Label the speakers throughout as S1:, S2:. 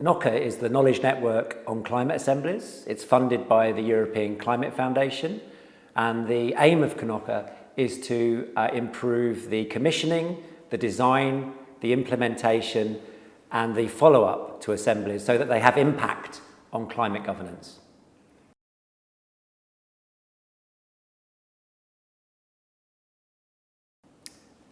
S1: KNOCA is the knowledge network on climate assemblies. It's funded by the European Climate Foundation, and the aim of KNOCA is to improve the commissioning, the design, the implementation and the follow-up to assemblies so that they have impact on climate governance.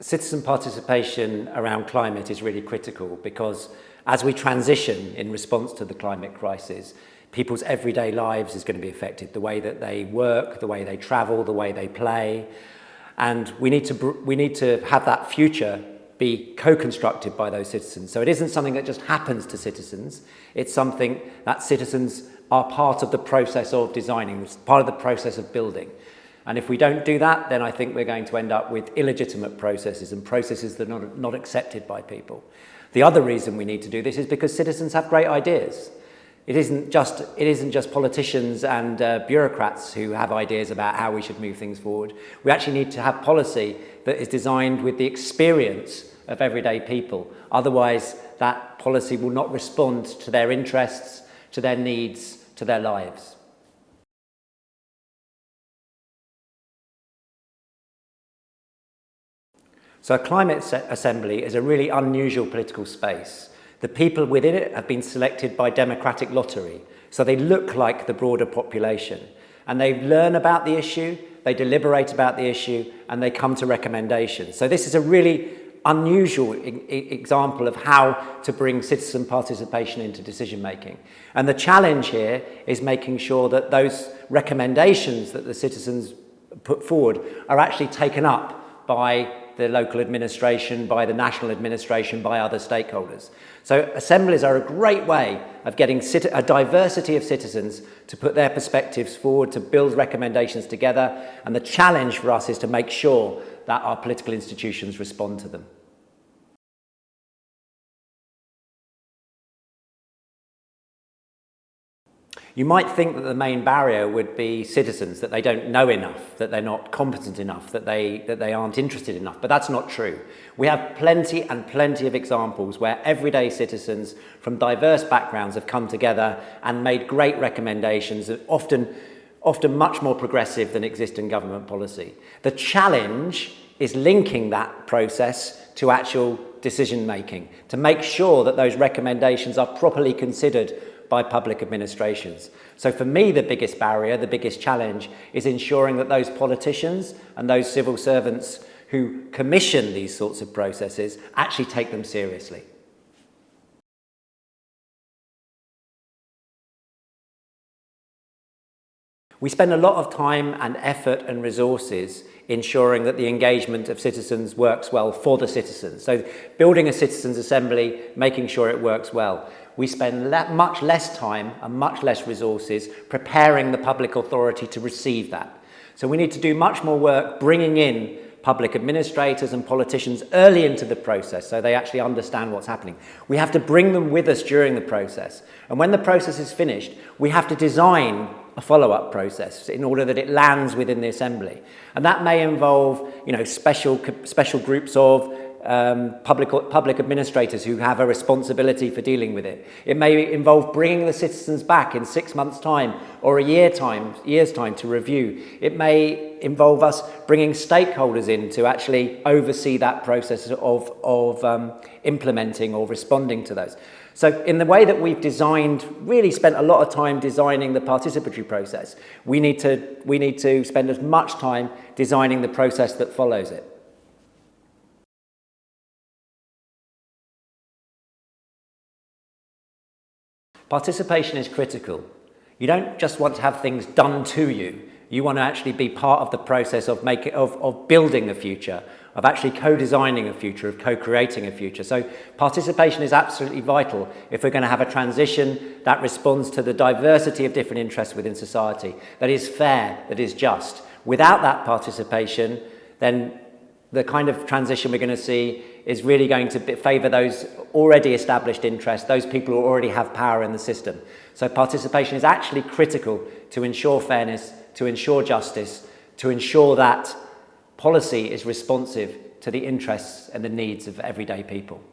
S1: Citizen participation around climate is really critical because as we transition in response to the climate crisis, people's everyday lives is going to be affected, the way that they work, the way they travel, the way they play. And we need to have that future be co-constructed by those citizens. So it isn't something that just happens to citizens, it's something that citizens are part of the process of designing, it's part of the process of building. And if we don't do that, then I think we're going to end up with illegitimate processes and processes that are not accepted by people. The other reason we need to do this is because citizens have great ideas. It isn't just politicians and bureaucrats who have ideas about how we should move things forward. We actually need to have policy that is designed with the experience of everyday people. Otherwise, that policy will not respond to their interests, to their needs, to their lives. So a climate assembly is a really unusual political space. The people within it have been selected by democratic lottery, so they look like the broader population. And they learn about the issue, they deliberate about the issue, and they come to recommendations. So this is a really unusual example of how to bring citizen participation into decision making. And the challenge here is making sure that those recommendations that the citizens put forward are actually taken up by the local administration, by the national administration, by other stakeholders. So assemblies are a great way of getting a diversity of citizens to put their perspectives forward, to build recommendations together, and the challenge for us is to make sure that our political institutions respond to them. You might think that the main barrier would be citizens, that they don't know enough, that they're not competent enough, that they aren't interested enough, but that's not true. We have plenty and plenty of examples where everyday citizens from diverse backgrounds have come together and made great recommendations, often much more progressive than existing government policy. The challenge is linking that process to actual decision making, to make sure that those recommendations are properly considered by public administrations. So for me, the biggest barrier, the biggest challenge is ensuring that those politicians and those civil servants who commission these sorts of processes actually take them seriously. We spend a lot of time and effort and resources ensuring that the engagement of citizens works well for the citizens. So building a citizens' assembly, making sure it works well. We spend much less time and much less resources preparing the public authority to receive that. So we need to do much more work bringing in public administrators and politicians early into the process so they actually understand what's happening. We have to bring them with us during the process. And when the process is finished, we have to design a follow-up process in order that it lands within the assembly. And that may involve, special groups of public administrators who have a responsibility for dealing with it. It may involve bringing the citizens back in 6 months' time or a year's time to review. It may involve us bringing stakeholders in to actually oversee that process of implementing or responding to those. So in the way that we've really spent a lot of time designing the participatory process, we need to spend as much time designing the process that follows it. Participation is critical. You don't just want to have things done to you. You want to actually be part of the process of building a future, of actually co-designing a future, of co-creating a future. So participation is absolutely vital if we're going to have a transition that responds to the diversity of different interests within society, that is fair, that is just. Without that participation, then the kind of transition we're going to see is really going to favour those already established interests, those people who already have power in the system. So participation is actually critical to ensure fairness, to ensure justice, to ensure that policy is responsive to the interests and the needs of everyday people.